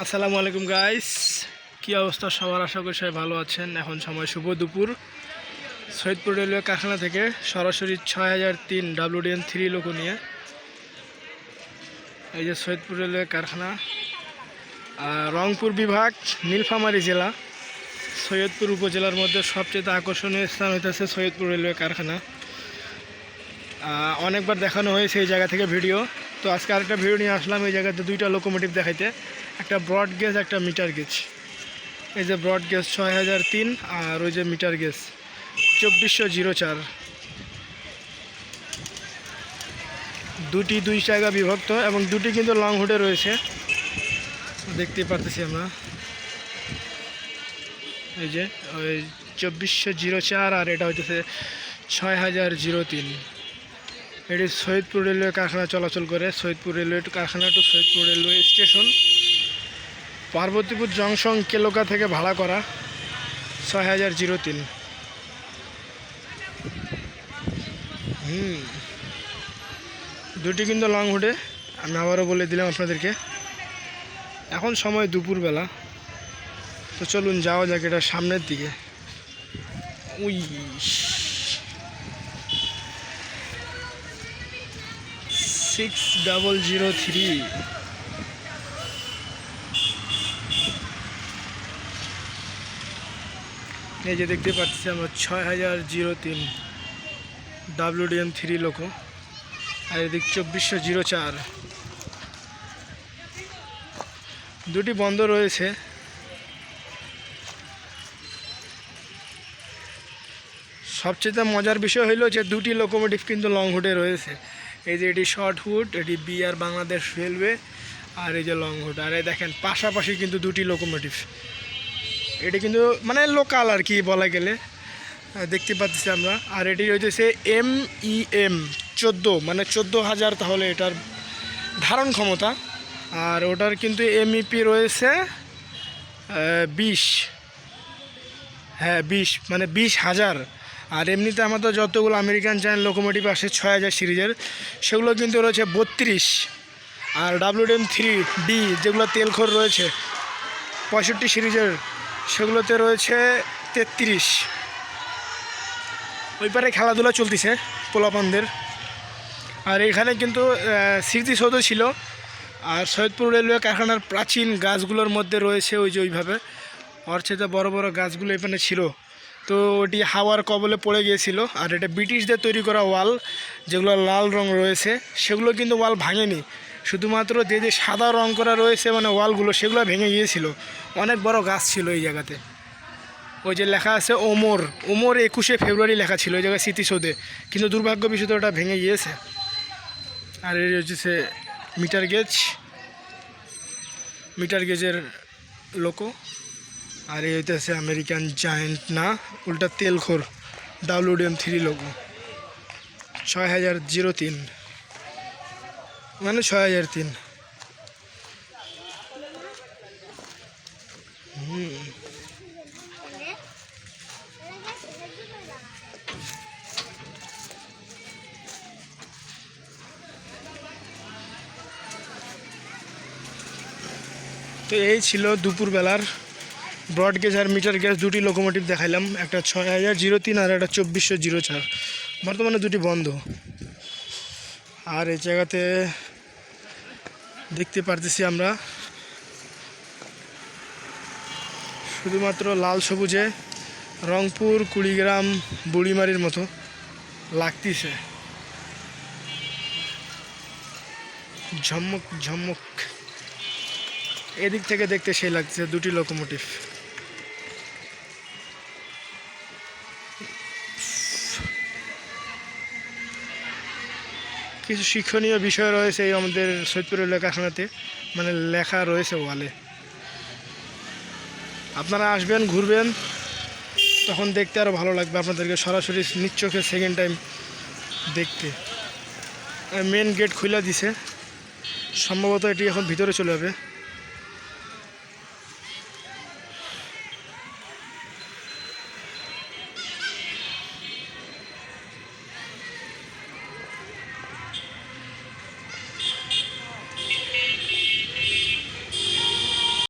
আসসালামু আলাইকুম গাইস, কি অবস্থা সবার? আশা করি সবাই ভালো আছেন। এখন সময় শুভ দুপুর। সৈয়দপুর রেলওয়ে কারখানা থেকে সরাসরি 6003 WDN3 লোকো নিয়ে এই যে সৈয়দপুর রেলওয়ে কারখানা, রংপুর বিভাগ, নীলফামারী জেলা, সৈয়দপুর উপজেলার মধ্যে সবচেয়ে আকর্ষণীয় স্থান হইতেছে সৈয়দপুর রেলওয়ে কারখানা। অনেকবার দেখানো হয়েছে এই জায়গা থেকে ভিডিও। তো আজকে আরেকটা ভিডিও নিয়ে আসলাম এই জায়গাতে দুইটা লোকোমোটিভ দেখাইতে, একটা ব্রড গেজ একটা মিটার গেজ। এই যে ব্রড গেজ 6003 আর ওই যে মিটার গেজ 2404। দুই জায়গা বিভক্ত এবং দুটি কিন্তু লং হুডে রয়েছে, দেখতে পারতেছি আমরা। এই যে ওই 2404 আর এটা হইতেছে 6003। এটি সৈয়দপুর রেলওয়ে কারখানা চলাচল করে। সৈয়দপুর রেলওয়ে কারখানা to Saidpur railway station, Parbatipur junction কেলোকা থেকে ভাড়া করা 6003। দুটি কিন্তু লং হুডে। আমি আবারও বলে দিলাম আপনাদেরকে। এখন সময় দুপুরবেলা, তো চলুন যাওয়া যাক এটা সামনের দিকে। উই 6003। এই যে দেখতে পাচ্ছি আমরা 6003 WDN3 লোকো, আর এদিক 2404। দুটি বন্ধ রয়েছে। সবচেয়ে মজার বিষয় হলো যে দুটি লোকোমোটিভ কিন্তু লং হুডে রয়েছে। এই যে এটি শর্ট হুড, এটি বিআর বাংলাদেশ রেলওয়ে, আর এই যে লং হুড। আর এই দেখেন পাশাপাশি কিন্তু দুটি লোকোমোটিভ। এটি কিন্তু মানে লোকাল আর কি বলা গেলে, দেখতে পাচ্ছি আমরা। আর এটি হইতেছে MEM 14, মানে 14,000 তাহলে এটার ধারণ ক্ষমতা। আর ওটার কিন্তু MEP রয়েছে 20, হ্যাঁ 20, মানে 20,000। আর এমনিতে আমাদের যতগুলো আমেরিকান চাইন লোকোমোটিভ আসে 6000 সিরিজের, সেগুলো কিন্তু রয়েছে 32। আর WDN3D যেগুলো তেলখোর রয়েছে 65 সিরিজের, সেগুলোতে রয়েছে 33। ওই পারে খেলাধুলা চলতেছে পোলাপানদের। আর এখানে কিন্তু স্মৃতিসৌধ ছিল। আর সৈয়দপুর রেলওয়ে কারখানার প্রাচীন গাছগুলোর মধ্যে রয়েছে ওই যে ওইভাবে ওর চেয়ে বড় বড় গাছগুলো এখানে ছিল। তো ওটি হাওয়ার কবলে পড়ে গিয়েছিল। আর এটা ব্রিটিশদের তৈরি করা ওয়াল, যেগুলো লাল রং রয়েছে সেগুলো কিন্তু ওয়াল ভাঙেনি, শুধুমাত্র যে সাদা রং করা রয়েছে মানে ওয়ালগুলো, সেগুলো ভেঙে গিয়েছিল। অনেক বড় গাছ ছিল এই জায়গাতে। ওই যে লেখা আছে ওমর 21শে ফেব্রুয়ারি লেখা ছিল ওই জায়গায় স্মৃতিসৌধে, কিন্তু দুর্ভাগ্যবশত ওটা ভেঙে গিয়েছে। আর এই হচ্ছে মিটার গেজের লোকো। আর এই হইতেছে আমেরিকান জায়েন্ট, না উল্টা তেলখোর WDN3 লোকো 6003, মানে 6003। তো এই ছিল দুপুরবেলার ব্রড গেজ আর মিটার গেজ দুটি লোকোমোটিভ দেখাইলাম, একটা 6003 আর একটা 2404। বর্তমানে দুটি বন্ধ। আর এই জায়গাতে দেখতে পারতেছি আমরা শুধুমাত্র লাল সবুজে রংপুর, কুড়িগ্রাম, বুড়িমারির মতো লাগতেছে, ঝমক ঝমক। এদিক থেকে দেখতে সেই লাগছে দুটি লোকোমোটিভ। কিছু শিক্ষণীয় বিষয় রয়েছে এই আমাদের সৈয়দপুর রেলওয়ে কারখানাতে, মানে লেখা রয়েছে ওয়ালে। আপনারা আসবেন, ঘুরবেন, তখন দেখতে আরও ভালো লাগবে আপনাদেরকে সরাসরি নিচ্চোখে সেকেন্ড টাইম দেখতে। মেন গেট খুলে দিছে, সম্ভবত এটি এখন ভিতরে চলে যাবে।